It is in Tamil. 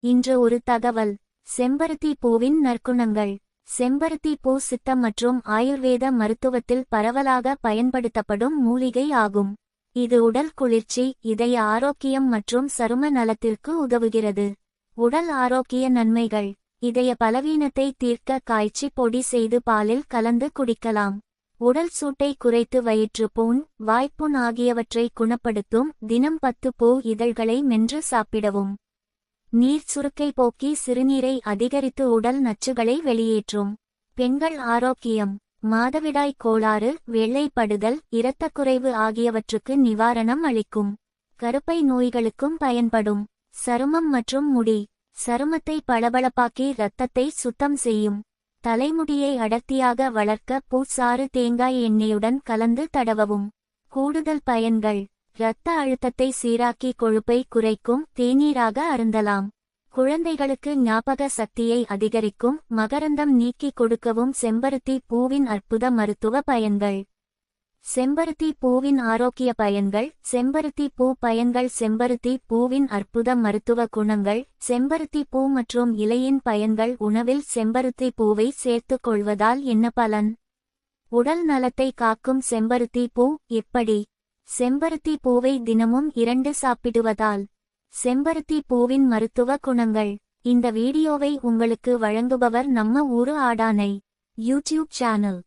இன்று ஒரு தகவல். செம்பருத்தி பூவின் நற்குணங்கள். செம்பருத்தி பூ சித்த மற்றும் ஆயுர்வேத மருத்துவத்தில் பரவலாக பயன்படுத்தப்படும் மூலிகை ஆகும். இது உடல் குளிர்ச்சி, இதய ஆரோக்கியம் மற்றும் சரும நலத்திற்கு உதவுகிறது. உடல் ஆரோக்கிய நன்மைகள். இதய பலவீனத்தை தீர்க்க காய்ச்சி பொடி செய்து பாலில் கலந்து குடிக்கலாம். உடல் சூட்டை குறைத்து வயிற்றுப்புண், வாய்ப்புண் ஆகியவற்றை குணப்படுத்தும். தினம் 10 பூ இதழ்களை மென்று சாப்பிடவும். நீர் சுருக்கை போக்கி சிறுநீரை அதிகரித்து உடல் நச்சுகளை வெளியேற்றும். பெண்கள் ஆரோக்கியம். மாதவிடாய் கோளாறு, வெள்ளைப்படுதல், இரத்தக்குறைவு ஆகியவற்றுக்கு நிவாரணம் அளிக்கும். கருப்பை நோய்களுக்கும் பயன்படும். சருமம் மற்றும் முடி. சருமத்தை பளபளப்பாக்கி இரத்தத்தை சுத்தம் செய்யும். தலைமுடியை அடர்த்தியாக வளர்க்க பூச்சாறு தேங்காய் எண்ணெயுடன் கலந்து தடவவும். கூடுதல் பயன்கள். இரத்த அழுத்தத்தை சீராக்கி கொழுப்பை குறைக்கும். தேநீராக அருந்தலாம். குழந்தைகளுக்கு ஞாபக சக்தியை அதிகரிக்கும். மகரந்தம் நீக்கி கொடுக்கவும். செம்பருத்தி பூவின் அற்புத மருத்துவ பயன்கள். செம்பருத்தி பூவின் ஆரோக்கிய பயன்கள். செம்பருத்தி பூ பயன்கள். செம்பருத்தி பூவின் அற்புத மருத்துவ குணங்கள். செம்பருத்தி பூ மற்றும் இலையின் பயன்கள். உணவில் செம்பருத்தி பூவை சேர்த்துக் கொள்வதால் என்ன பலன்? உடல் நலத்தை காக்கும் செம்பருத்தி பூ எப்படி? செம்பருத்தி பூவை தினமும் 2 சாப்பிடுவதால். செம்பருத்தி பூவின் மருத்துவ குணங்கள். இந்த வீடியோவை உங்களுக்கு வழங்குபவர் நம்ம ஊரு ஆடானை யூடியூப் சேனல்.